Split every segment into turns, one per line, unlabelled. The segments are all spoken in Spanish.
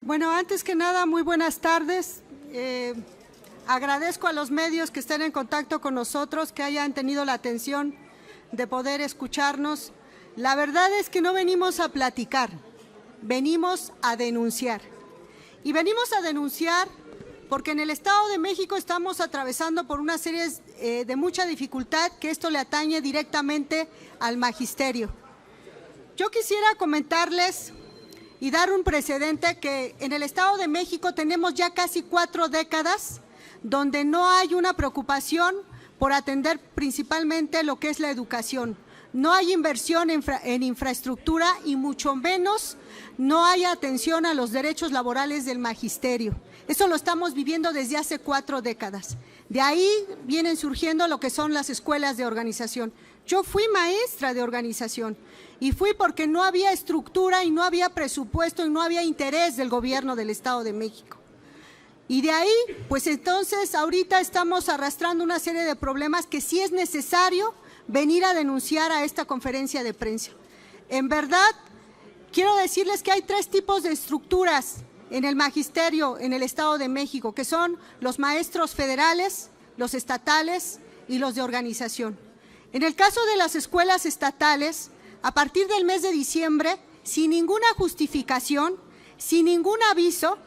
Bueno, antes que nada, muy buenas tardes. Agradezco a los medios que estén en contacto con nosotros, que hayan tenido la atención de poder escucharnos. La verdad es que no venimos a platicar, venimos a denunciar. Y venimos a denunciar porque en el Estado de México estamos atravesando por una serie de mucha dificultad, que esto le atañe directamente al magisterio. Yo quisiera comentarles y dar un precedente que en el Estado de México tenemos ya casi 4 décadas donde no hay una preocupación por atender principalmente lo que es la educación. No hay inversión en infraestructura y mucho menos no hay atención a los derechos laborales del magisterio. Eso lo estamos viviendo desde hace 4 décadas. De ahí vienen surgiendo lo que son las escuelas de organización. Yo fui maestra de organización y fui porque no había estructura y no había presupuesto y no había interés del gobierno del Estado de México. Y de ahí, pues entonces ahorita estamos arrastrando una serie de problemas que sí es necesario venir a denunciar a esta conferencia de prensa. En verdad, quiero decirles que hay 3 tipos de estructuras en el magisterio en el Estado de México, que son los maestros federales, los estatales y los de organización. En el caso de las escuelas estatales, a partir del mes de diciembre, sin ninguna justificación, sin ningún aviso,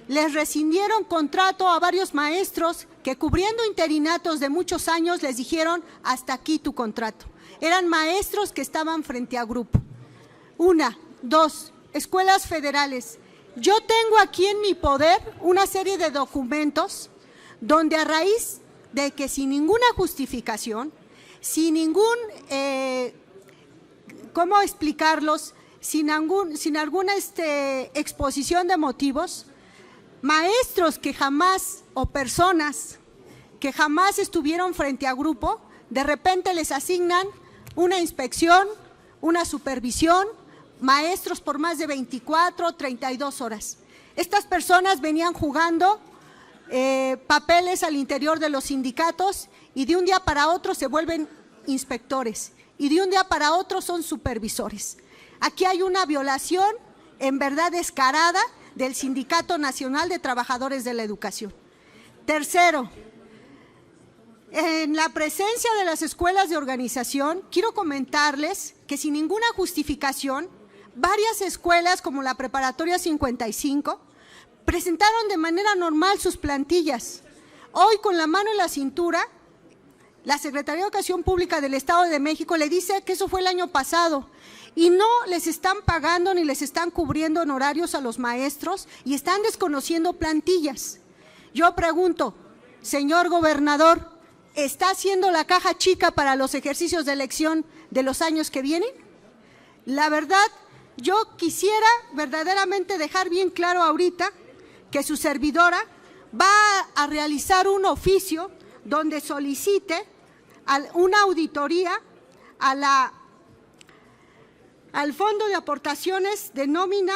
les rescindieron contrato a varios maestros que, cubriendo interinatos de muchos años, les dijeron: hasta aquí tu contrato. Eran maestros que estaban frente a grupo. 1, 2, escuelas federales. Yo tengo aquí en mi poder una serie de documentos donde, a raíz de que sin ninguna justificación, sin ningún, ¿cómo explicarlos? Sin alguna exposición de motivos, maestros que jamás, o personas que jamás estuvieron frente a grupo, de repente les asignan una inspección, una supervisión, maestros por más de 24, 32 horas. Estas personas venían jugando papeles al interior de los sindicatos y de un día para otro se vuelven inspectores y de un día para otro son supervisores. Aquí hay una violación en verdad descarada del Sindicato Nacional de Trabajadores de la Educación. Tercero, en la presencia de las escuelas de organización, quiero comentarles que sin ninguna justificación, varias escuelas como la Preparatoria 55 presentaron de manera normal sus plantillas. Hoy, con la mano en la cintura, la Secretaría de Educación Pública del Estado de México le dice que eso fue el año pasado y no les están pagando ni les están cubriendo honorarios a los maestros y están desconociendo plantillas. Yo pregunto, señor gobernador, ¿está haciendo la caja chica para los ejercicios de elección de los años que vienen? La verdad, yo quisiera verdaderamente dejar bien claro ahorita que su servidora va a realizar un oficio donde solicite una auditoría al Fondo de Aportaciones de Nómina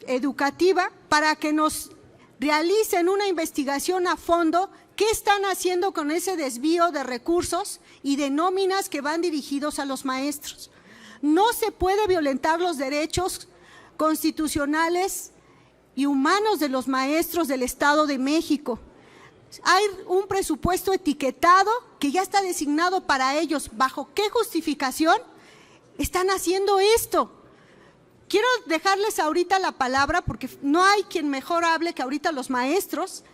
Educativa para que nos realicen una investigación a fondo qué están haciendo con ese desvío de recursos y de nóminas que van dirigidos a los maestros. No se puede violentar los derechos constitucionales y humanos de los maestros del Estado de México. Hay un presupuesto etiquetado que ya está designado para ellos. ¿Bajo qué justificación están haciendo esto? Quiero dejarles ahorita la palabra porque no hay quien mejor hable que ahorita los maestros,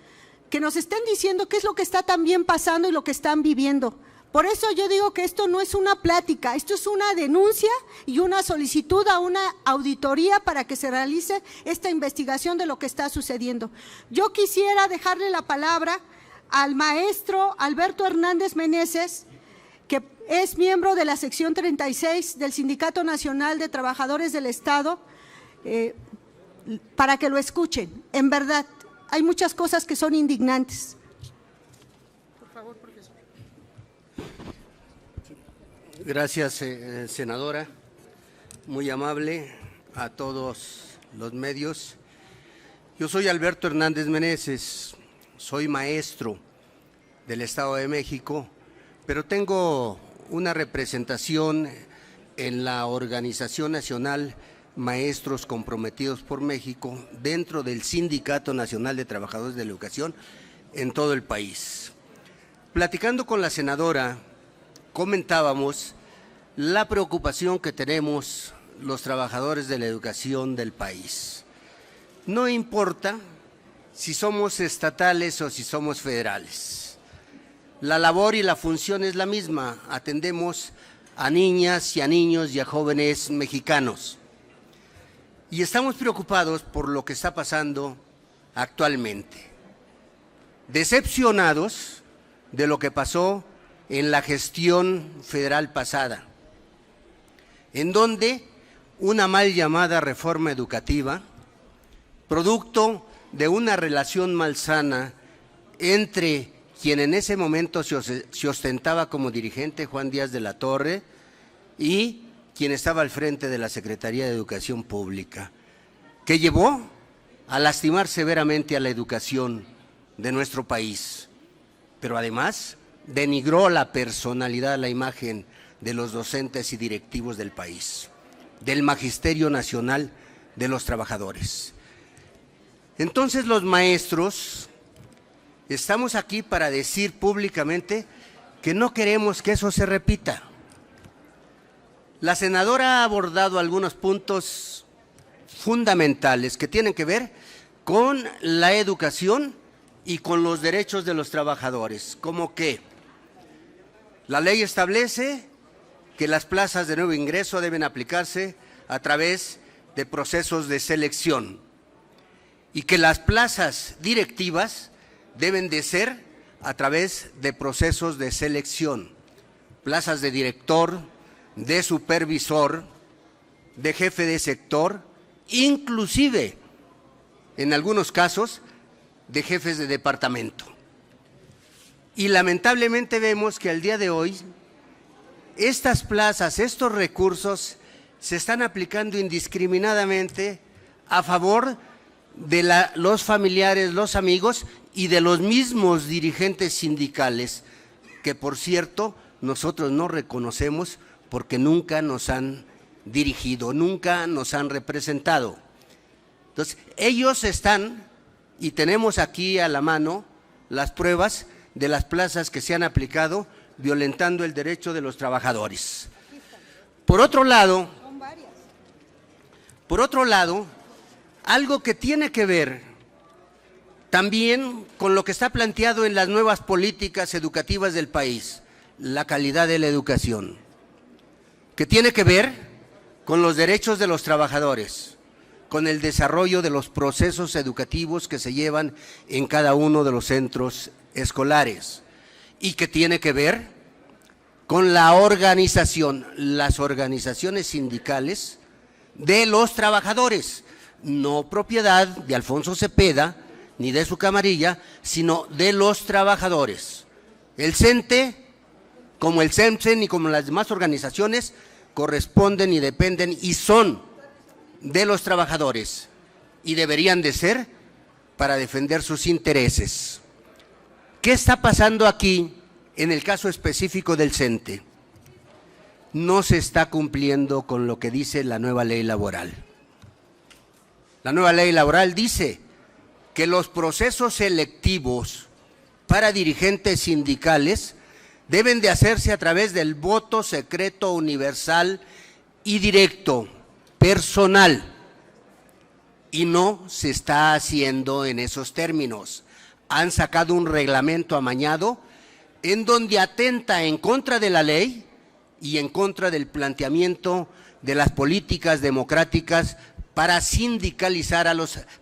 que nos estén diciendo qué es lo que está también pasando y lo que están viviendo. Por eso yo digo que esto no es una plática, esto es una denuncia y una solicitud a una auditoría para que se realice esta investigación de lo que está sucediendo. Yo quisiera dejarle la palabra al maestro Alberto Hernández Meneses, que es miembro de la sección 36 del Sindicato Nacional de Trabajadores del Estado, para que lo escuchen. En verdad, hay muchas cosas que son indignantes. Por favor, profesor.
Gracias, senadora, muy amable a todos los medios. Yo soy Alberto Hernández Meneses, soy maestro del Estado de México, pero tengo una representación en la Organización Nacional maestros comprometidos por México dentro del Sindicato Nacional de Trabajadores de la Educación en todo el país. Platicando con la senadora, comentábamos la preocupación que tenemos los trabajadores de la educación del país. No importa si somos estatales o si somos federales. La labor y la función es la misma. Atendemos a niñas y a niños y a jóvenes mexicanos. Y estamos preocupados por lo que está pasando actualmente. Decepcionados de lo que pasó en la gestión federal pasada, en donde una mal llamada reforma educativa, producto de una relación malsana entre quien en ese momento se ostentaba como dirigente, Juan Díaz de la Torre, y quien estaba al frente de la Secretaría de Educación Pública, que llevó a lastimar severamente a la educación de nuestro país, pero además denigró la personalidad, la imagen de los docentes y directivos del país, del Magisterio Nacional de los Trabajadores. Entonces los maestros estamos aquí para decir públicamente que no queremos que eso se repita. La senadora ha abordado algunos puntos fundamentales que tienen que ver con la educación y con los derechos de los trabajadores, como que la ley establece que las plazas de nuevo ingreso deben aplicarse a través de procesos de selección y que las plazas directivas deben de ser a través de procesos de selección, plazas de director, de supervisor, de jefe de sector, inclusive en algunos casos de jefes de departamento. Y lamentablemente vemos que al día de hoy estas plazas, estos recursos se están aplicando indiscriminadamente a favor de los familiares, los amigos y de los mismos dirigentes sindicales, que por cierto nosotros no reconocemos porque nunca nos han dirigido, nunca nos han representado. Entonces, ellos están, y tenemos aquí a la mano las pruebas de las plazas que se han aplicado violentando el derecho de los trabajadores. Por otro lado, algo que tiene que ver también con lo que está planteado en las nuevas políticas educativas del país, la calidad de la educación, que tiene que ver con los derechos de los trabajadores, con el desarrollo de los procesos educativos que se llevan en cada uno de los centros escolares y que tiene que ver con la organización, las organizaciones sindicales de los trabajadores, no propiedad de Alfonso Cepeda ni de su camarilla, sino de los trabajadores. El CENTE, como el CEMSEN y como las demás organizaciones, corresponden y dependen y son de los trabajadores y deberían de ser para defender sus intereses. ¿Qué está pasando aquí en el caso específico del CENTE? No se está cumpliendo con lo que dice la nueva ley laboral. La nueva ley laboral dice que los procesos selectivos para dirigentes sindicales deben de hacerse a través del voto secreto universal y directo, personal, y no se está haciendo en esos términos. Han sacado un reglamento amañado en donde atenta en contra de la ley y en contra del planteamiento de las políticas democráticas para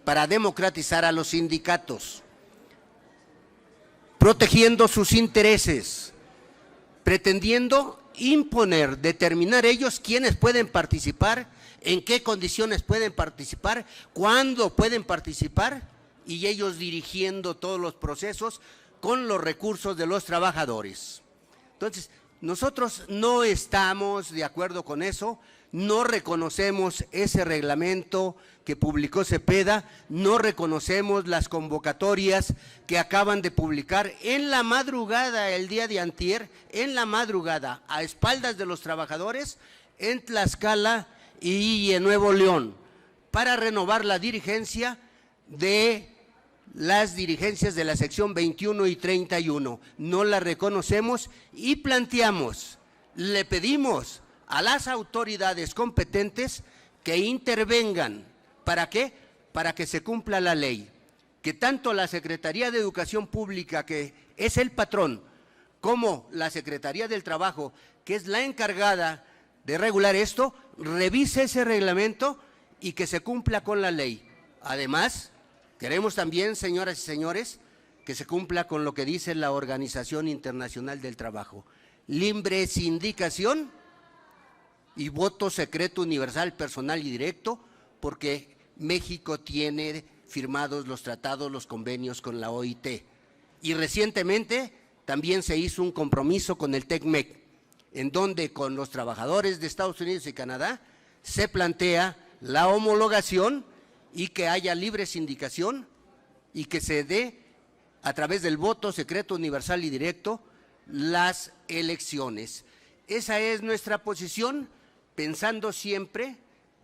para democratizar a los sindicatos, protegiendo sus intereses, pretendiendo imponer, determinar ellos quiénes pueden participar, en qué condiciones pueden participar, cuándo pueden participar, y ellos dirigiendo todos los procesos con los recursos de los trabajadores. Entonces, nosotros no estamos de acuerdo con eso, no reconocemos ese reglamento que publicó Cepeda, no reconocemos las convocatorias que acaban de publicar en la madrugada, el día de antier, en la madrugada, a espaldas de los trabajadores, en Tlaxcala y en Nuevo León para renovar la dirigencia de las dirigencias de la sección 21 y 31. No la reconocemos y planteamos, le pedimos a las autoridades competentes que intervengan. ¿Para qué? Para que se cumpla la ley. Que tanto la Secretaría de Educación Pública, que es el patrón, como la Secretaría del Trabajo, que es la encargada de regular esto, revise ese reglamento y que se cumpla con la ley. Además, queremos también, señoras y señores, que se cumpla con lo que dice la Organización Internacional del Trabajo. Libre sindicación y voto secreto universal, personal y directo, porque México tiene firmados los tratados, los convenios con la OIT. Y recientemente también se hizo un compromiso con el TECMEC, en donde con los trabajadores de Estados Unidos y Canadá se plantea la homologación y que haya libre sindicación y que se dé a través del voto secreto universal y directo las elecciones. Esa es nuestra posición, pensando siempre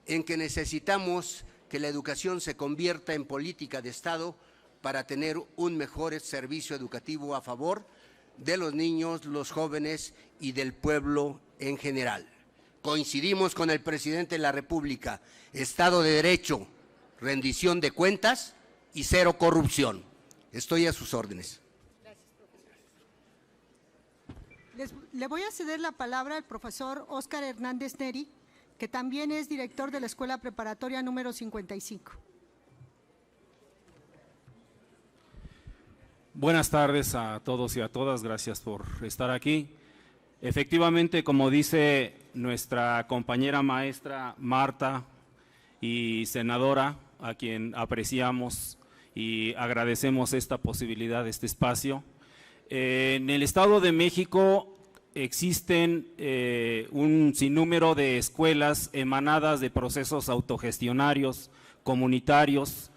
en que necesitamos que la educación se convierta en política de Estado para tener un mejor servicio educativo a favor de los niños, los jóvenes y del pueblo en general. Coincidimos con el presidente de la República: Estado de Derecho, rendición de cuentas y cero corrupción. Estoy a sus órdenes.
Gracias, profesor. Le voy a ceder la palabra al profesor Óscar Hernández Neri, que también es director de la Escuela Preparatoria número 55.
Buenas tardes a todos y a todas, gracias por estar aquí. Efectivamente, como dice nuestra compañera maestra Marta y senadora, a quien apreciamos y agradecemos esta posibilidad, este espacio, en el Estado de México existen un sinnúmero de escuelas emanadas de procesos autogestionarios, comunitarios,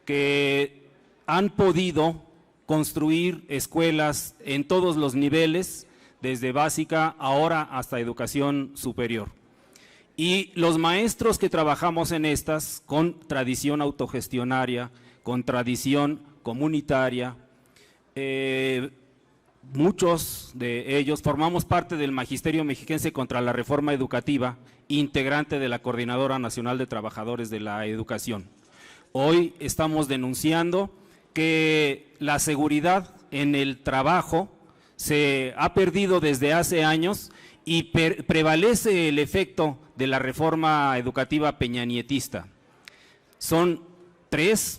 que han podido construir escuelas en todos los niveles, desde básica ahora hasta educación superior. Y los maestros que trabajamos en estas, con tradición autogestionaria, con tradición comunitaria, muchos de ellos formamos parte del Magisterio Mexiquense contra la Reforma Educativa, integrante de la Coordinadora Nacional de Trabajadores de la Educación. Hoy estamos denunciando que la seguridad en el trabajo se ha perdido desde hace años y prevalece el efecto de la reforma educativa peñanietista. Son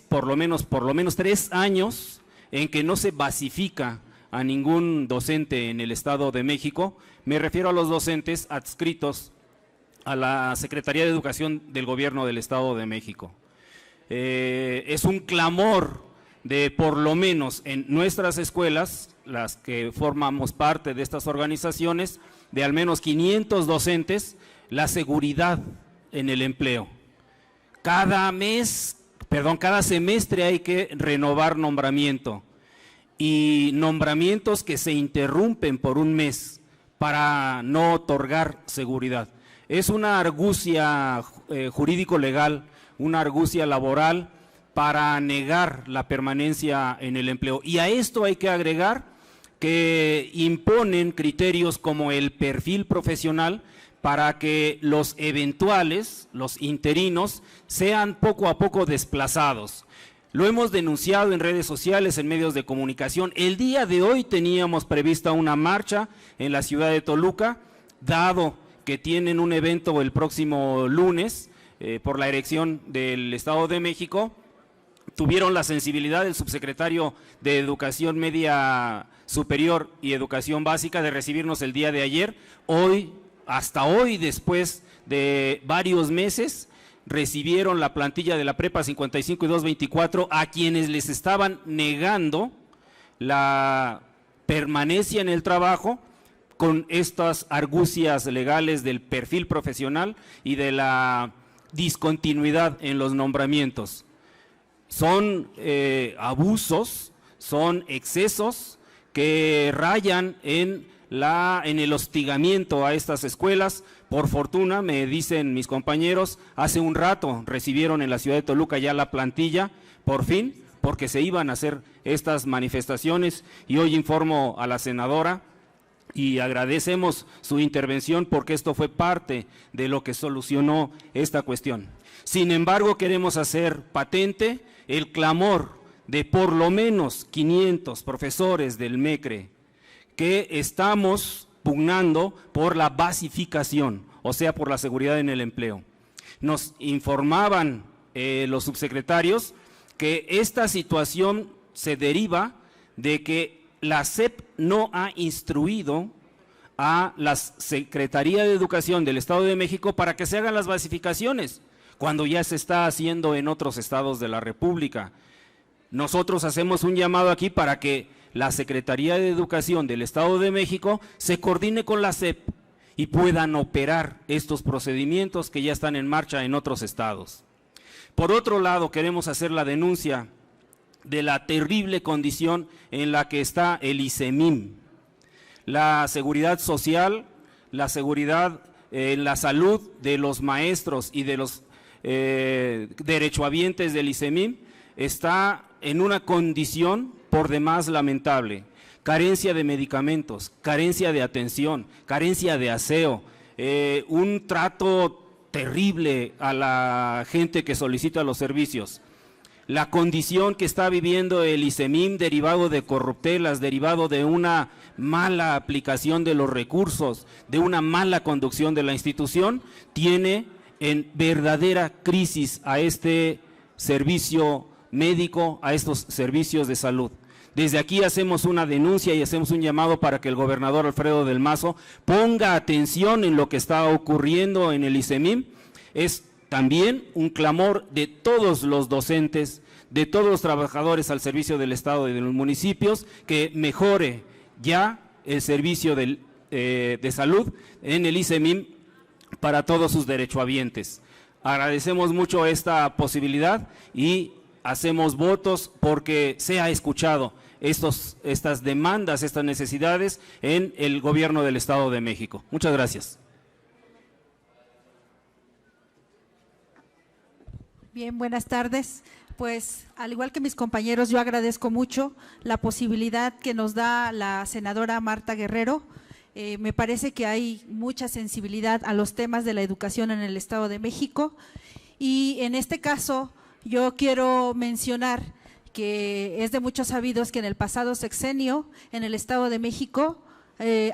por lo menos 3 años en que no se basifica a ningún docente en el Estado de México. Me refiero a los docentes adscritos a la Secretaría de Educación del Gobierno del Estado de México. Es un clamor de, por lo menos en nuestras escuelas, las que formamos parte de estas organizaciones, de al menos 500 docentes, la seguridad en el empleo. Cada semestre hay que renovar nombramiento, y nombramientos que se interrumpen por un mes para no otorgar seguridad. Es una argucia jurídico-legal, una argucia laboral para negar la permanencia en el empleo. Y a esto hay que agregar que imponen criterios como el perfil profesional para que los eventuales, los interinos, sean poco a poco desplazados. Lo hemos denunciado en redes sociales, en medios de comunicación. El día de hoy teníamos prevista una marcha en la ciudad de Toluca, dado que tienen un evento el próximo lunes por la erección del Estado de México. Tuvieron la sensibilidad del subsecretario de Educación Media Superior y Educación Básica de recibirnos el día de ayer. Hasta hoy, después de varios meses, recibieron la plantilla de la Prepa 55 y 224 a quienes les estaban negando la permanencia en el trabajo con estas argucias legales del perfil profesional y de la discontinuidad en los nombramientos. Son abusos, son excesos que rayan en el hostigamiento a estas escuelas, Por fortuna, me dicen mis compañeros, hace un rato recibieron en la ciudad de Toluca ya la plantilla, por fin, porque se iban a hacer estas manifestaciones, y hoy informo a la senadora y agradecemos su intervención porque esto fue parte de lo que solucionó esta cuestión. Sin embargo, queremos hacer patente el clamor de por lo menos 500 profesores del MECRE que estamos pugnando por la basificación, o sea, por la seguridad en el empleo. Nos informaban los subsecretarios que esta situación se deriva de que la SEP no ha instruido a la Secretaría de Educación del Estado de México para que se hagan las basificaciones, cuando ya se está haciendo en otros estados de la República. Nosotros hacemos un llamado aquí para que la Secretaría de Educación del Estado de México se coordine con la SEP y puedan operar estos procedimientos que ya están en marcha en otros estados. Por otro lado, queremos hacer la denuncia de la terrible condición en la que está el ICEMIM. La seguridad social, la seguridad en la salud de los maestros y de los derechohabientes del ICEMIM está en una condición por demás lamentable. Carencia de medicamentos, carencia de atención, carencia de aseo, un trato terrible a la gente que solicita los servicios. La condición que está viviendo el ICEMIM derivado de corruptelas, derivado de una mala aplicación de los recursos, de una mala conducción de la institución, tiene en verdadera crisis a este servicio médico, a estos servicios de salud. Desde aquí hacemos una denuncia y hacemos un llamado para que el gobernador Alfredo del Mazo ponga atención en lo que está ocurriendo en el ICEMIM. Es también un clamor de todos los docentes, de todos los trabajadores al servicio del Estado y de los municipios, que mejore ya el servicio de salud en el ICEMIM para todos sus derechohabientes. Agradecemos mucho esta posibilidad y hacemos votos porque sea escuchado estas demandas, estas necesidades en el gobierno del Estado de México. Muchas gracias.
Bien, buenas tardes. Pues, al igual que mis compañeros, yo agradezco mucho la posibilidad que nos da la senadora Marta Guerrero. Me parece que hay mucha sensibilidad a los temas de la educación en el Estado de México y en este caso yo quiero mencionar que es de muchos sabidos que en el pasado sexenio en el Estado de México,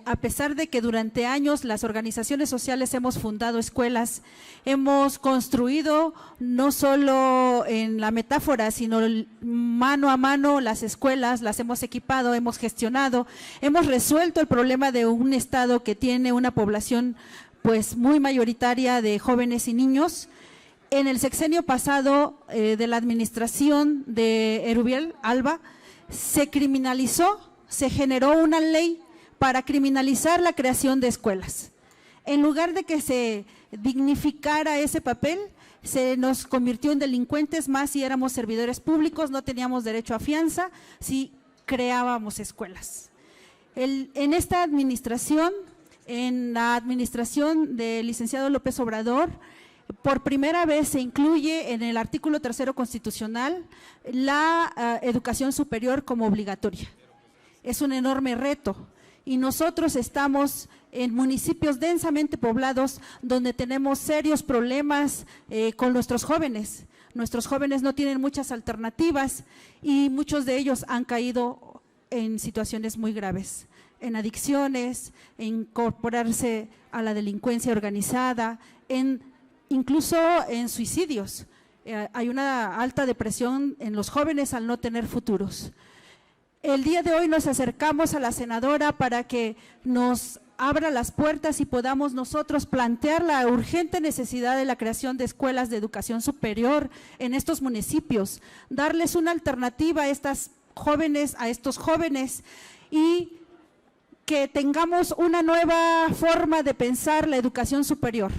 a pesar de que durante años las organizaciones sociales hemos fundado escuelas, hemos construido no solo en la metáfora, sino mano a mano las escuelas, las hemos equipado, hemos gestionado, hemos resuelto el problema de un estado que tiene una población pues muy mayoritaria de jóvenes y niños. En el sexenio pasado de la administración de Erubiel Alba se criminalizó, se generó una ley para criminalizar la creación de escuelas. En lugar de que se dignificara ese papel, se nos convirtió en delincuentes más si éramos servidores públicos, no teníamos derecho a fianza si creábamos escuelas. En esta administración, en la administración del licenciado López Obrador, por primera vez se incluye en el artículo 3º constitucional la educación superior como obligatoria. Es un enorme reto y nosotros estamos en municipios densamente poblados donde tenemos serios problemas con nuestros jóvenes. Nuestros jóvenes no tienen muchas alternativas y muchos de ellos han caído en situaciones muy graves, en adicciones, en incorporarse a la delincuencia organizada, incluso en suicidios. Hay una alta depresión en los jóvenes al no tener futuros. El día de hoy nos acercamos a la senadora para que nos abra las puertas y podamos nosotros plantear la urgente necesidad de la creación de escuelas de educación superior en estos municipios, darles una alternativa a estos jóvenes y que tengamos una nueva forma de pensar la educación superior.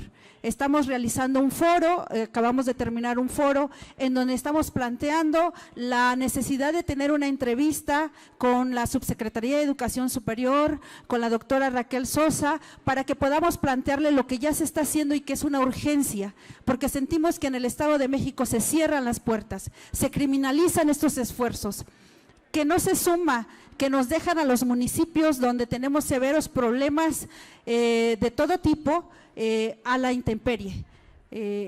estamos realizando un foro, acabamos de terminar un foro en donde estamos planteando la necesidad de tener una entrevista con la Subsecretaría de Educación Superior, con la doctora Raquel Sosa, para que podamos plantearle lo que ya se está haciendo y que es una urgencia, porque sentimos que en el Estado de México se cierran las puertas, se criminalizan estos esfuerzos, que no se suma, que nos dejan a los municipios donde tenemos severos problemas de todo tipo a la intemperie.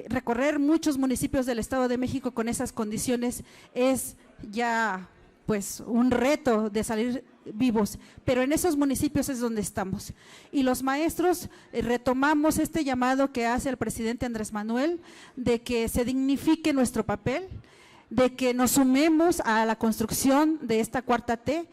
Recorrer muchos municipios del Estado de México con esas condiciones es ya pues un reto de salir vivos, pero en esos municipios es donde estamos. Y los maestros retomamos este llamado que hace el presidente Andrés Manuel de que se dignifique nuestro papel, de que nos sumemos a la construcción de esta cuarta T,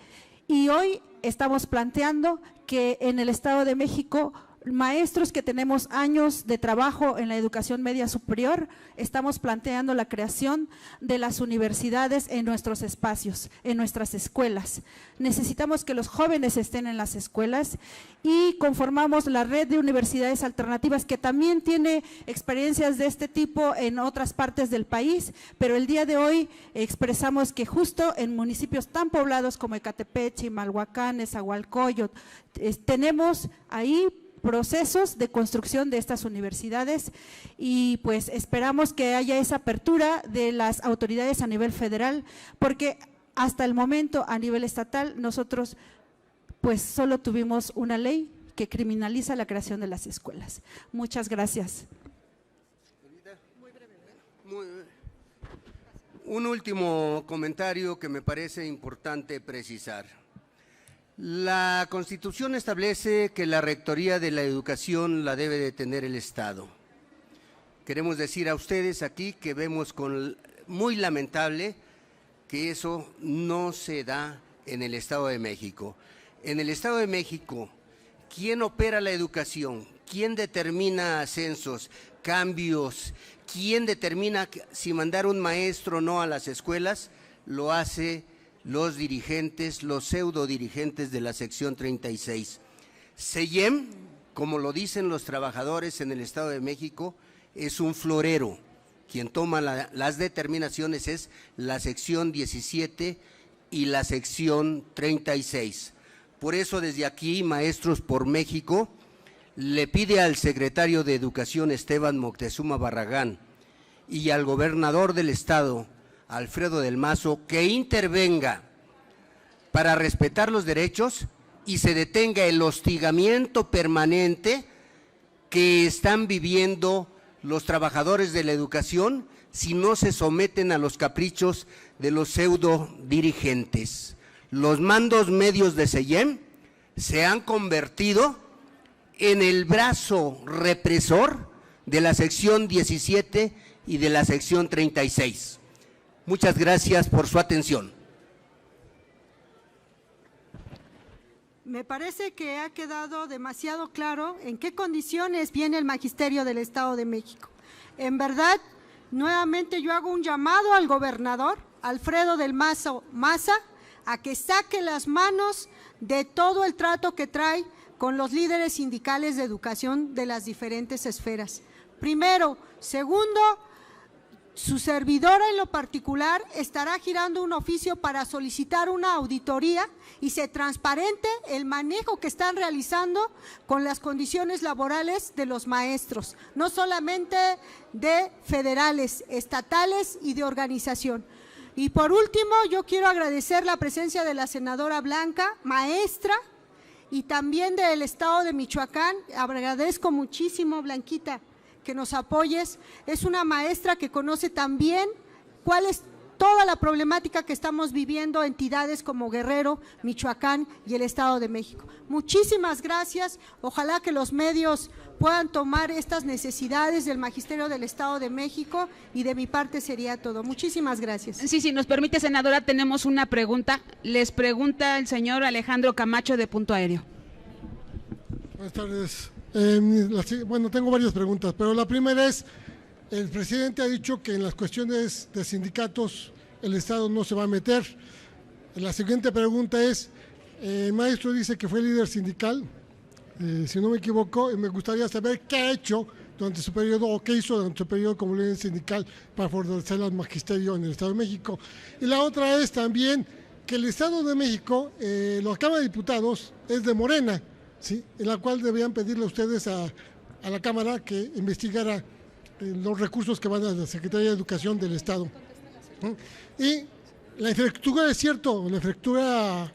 y hoy estamos planteando que en el Estado de México, maestros que tenemos años de trabajo en la educación media superior, estamos planteando la creación de las universidades en nuestros espacios, en nuestras escuelas. Necesitamos que los jóvenes estén en las escuelas y conformamos la red de universidades alternativas que también tiene experiencias de este tipo en otras partes del país, pero el día de hoy expresamos que justo en municipios tan poblados como Ecatepec, Chimalhuacán, Nezahualcóyotl, tenemos ahí procesos de construcción de estas universidades y pues esperamos que haya esa apertura de las autoridades a nivel federal, porque hasta el momento a nivel estatal nosotros pues solo tuvimos una ley que criminaliza la creación de las escuelas. Muchas gracias.
Un último comentario que me parece importante precisar. La Constitución establece que la rectoría de la educación la debe de tener el Estado. Queremos decir a ustedes aquí que vemos con muy lamentable que eso no se da en el Estado de México. En el Estado de México, ¿quién opera la educación? ¿Quién determina ascensos, cambios? ¿Quién determina si mandar un maestro o no a las escuelas? Lo hace los dirigentes, los pseudo dirigentes de la sección 36. SEIEM, como lo dicen los trabajadores en el Estado de México, es un florero. Quien toma las determinaciones es la sección 17 y la sección 36. Por eso desde aquí, Maestros por México le pide al secretario de Educación Esteban Moctezuma Barragán y al gobernador del Estado, Alfredo del Mazo, que intervenga para respetar los derechos y se detenga el hostigamiento permanente que están viviendo los trabajadores de la educación si no se someten a los caprichos de los pseudo dirigentes. Los mandos medios de SEIEM se han convertido en el brazo represor de la sección 17 y de la sección 36. Muchas gracias por su atención.
Me parece que ha quedado demasiado claro en qué condiciones viene el Magisterio del Estado de México. En verdad, nuevamente yo hago un llamado al gobernador, Alfredo del Mazo Maza, a que saque las manos de todo el trato que trae con los líderes sindicales de educación de las diferentes esferas. Primero. Segundo, su servidora en lo particular estará girando un oficio para solicitar una auditoría y se transparente el manejo que están realizando con las condiciones laborales de los maestros, no solamente de federales, estatales y de organización. Y por último, yo quiero agradecer la presencia de la senadora Blanca, maestra, y también del Estado de Michoacán. Agradezco muchísimo, Blanquita, que nos apoyes. Es una maestra que conoce también cuál es toda la problemática que estamos viviendo entidades como Guerrero, Michoacán y el Estado de México. Muchísimas gracias. Ojalá que los medios puedan tomar estas necesidades del Magisterio del Estado de México y de mi parte sería todo. Muchísimas gracias.
Sí, si nos permite, senadora, tenemos una pregunta. Les pregunta el señor Alejandro Camacho de Punto Aéreo.
Buenas tardes. Bueno, tengo varias preguntas, pero la primera es, el presidente ha dicho que en las cuestiones de sindicatos el Estado no se va a meter. La siguiente pregunta es, el maestro dice que fue líder sindical, si no me equivoco, y me gustaría saber qué ha hecho durante su periodo, o qué hizo durante su periodo como líder sindical para fortalecer al magisterio en el Estado de México. Y la otra es también que el Estado de México, la Cámara de Diputados es de Morena, ¿sí?, en la cual deberían pedirle a ustedes a la Cámara que investigara los recursos que van a la Secretaría de Educación del Estado. Y la infraestructura, es cierto, la infraestructura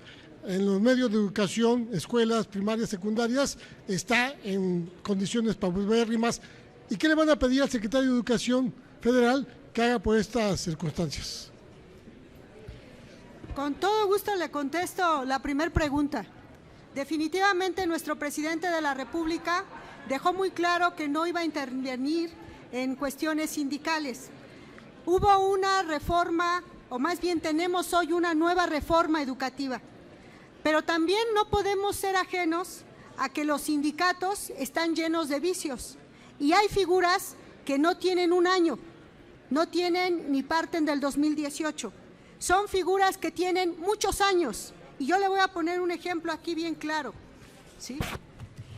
en los medios de educación, escuelas primarias, secundarias, está en condiciones paupérrimas. ¿Y qué le van a pedir al secretario de Educación Federal que haga por estas circunstancias?
Con todo gusto le contesto la primera pregunta. Definitivamente nuestro presidente de la República dejó muy claro que no iba a intervenir en cuestiones sindicales. Hubo una reforma, o más bien tenemos hoy una nueva reforma educativa, pero también no podemos ser ajenos a que los sindicatos están llenos de vicios y hay figuras que no tienen un año, no tienen ni parten del 2018, son figuras que tienen muchos años y yo le voy a poner un ejemplo aquí bien claro, ¿sí?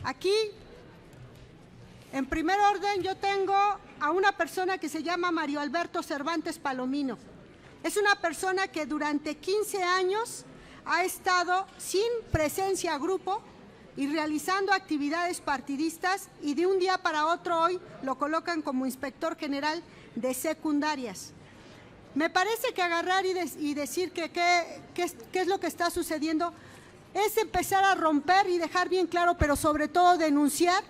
Aquí, en primer orden, yo tengo a una persona que se llama Mario Alberto Cervantes Palomino. Es una persona que durante 15 años ha estado sin presencia a grupo y realizando actividades partidistas y de un día para otro hoy lo colocan como inspector general de secundarias. Me parece que agarrar y decir que qué es lo que está sucediendo es empezar a romper y dejar bien claro, pero sobre todo denunciar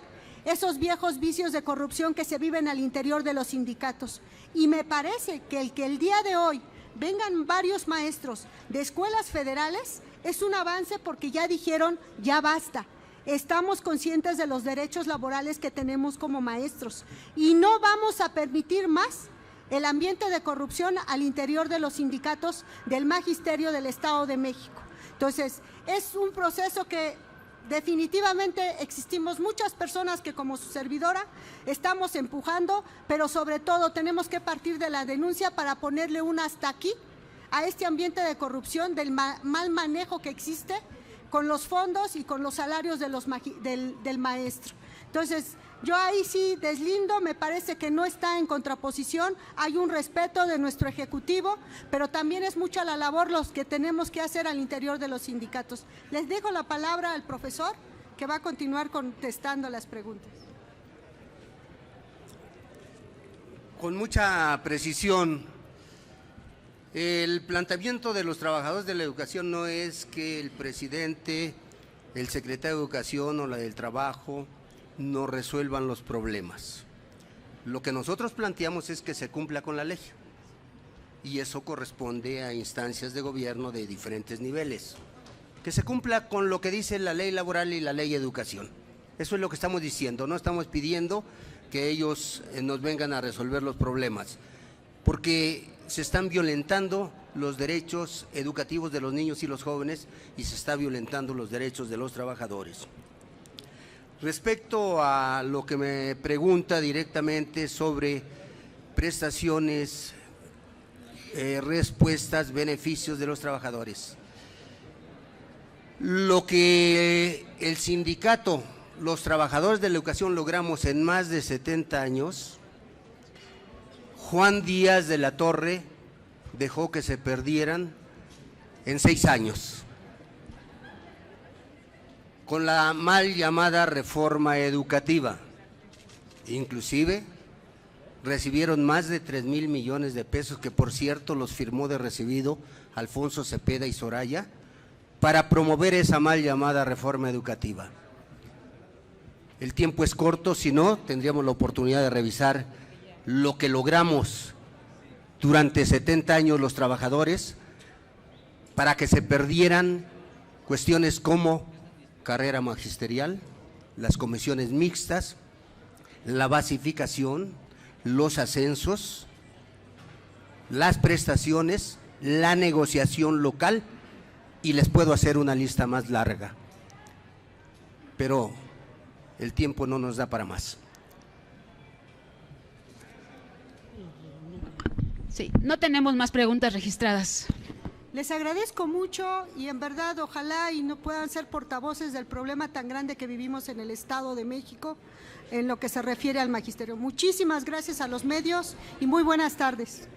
esos viejos vicios de corrupción que se viven al interior de los sindicatos. Y me parece que el día de hoy vengan varios maestros de escuelas federales es un avance porque ya dijeron, ya basta. Estamos conscientes de los derechos laborales que tenemos como maestros y no vamos a permitir más el ambiente de corrupción al interior de los sindicatos del magisterio del Estado de México. Entonces, es un proceso que definitivamente existimos muchas personas que como su servidora estamos empujando, pero sobre todo tenemos que partir de la denuncia para ponerle un hasta aquí a este ambiente de corrupción, del mal manejo que existe con los fondos y con los salarios de del maestro. Entonces, yo ahí sí deslindo, me parece que no está en contraposición, hay un respeto de nuestro Ejecutivo, pero también es mucha la labor los que tenemos que hacer al interior de los sindicatos. Les dejo la palabra al profesor, que va a continuar contestando las preguntas.
Con mucha precisión, el planteamiento de los trabajadores de la educación no es que el presidente, el secretario de Educación o la del Trabajo no resuelvan los problemas. Lo que nosotros planteamos es que se cumpla con la ley y eso corresponde a instancias de gobierno de diferentes niveles. Que se cumpla con lo que dice la ley laboral y la ley de educación. Eso es lo que estamos diciendo, no estamos pidiendo que ellos nos vengan a resolver los problemas, porque se están violentando los derechos educativos de los niños y los jóvenes y se está violentando los derechos de los trabajadores. Respecto a lo que me pregunta directamente sobre prestaciones, respuestas, beneficios de los trabajadores. Lo que el sindicato, los trabajadores de la educación logramos en más de 70 años, Juan Díaz de la Torre dejó que se perdieran en 6 años. Con la mal llamada reforma educativa. Inclusive recibieron más de 3,000 millones de pesos, que por cierto los firmó de recibido Alfonso Cepeda y Soraya, para promover esa mal llamada reforma educativa. El tiempo es corto, si no, tendríamos la oportunidad de revisar lo que logramos durante 70 años los trabajadores para que se perdieran cuestiones como carrera magisterial, las comisiones mixtas, la basificación, los ascensos, las prestaciones, la negociación local y les puedo hacer una lista más larga, pero el tiempo no nos da para más.
Sí, no tenemos más preguntas registradas.
Les agradezco mucho y en verdad ojalá y no puedan ser portavoces del problema tan grande que vivimos en el Estado de México en lo que se refiere al magisterio. Muchísimas gracias a los medios y muy buenas tardes.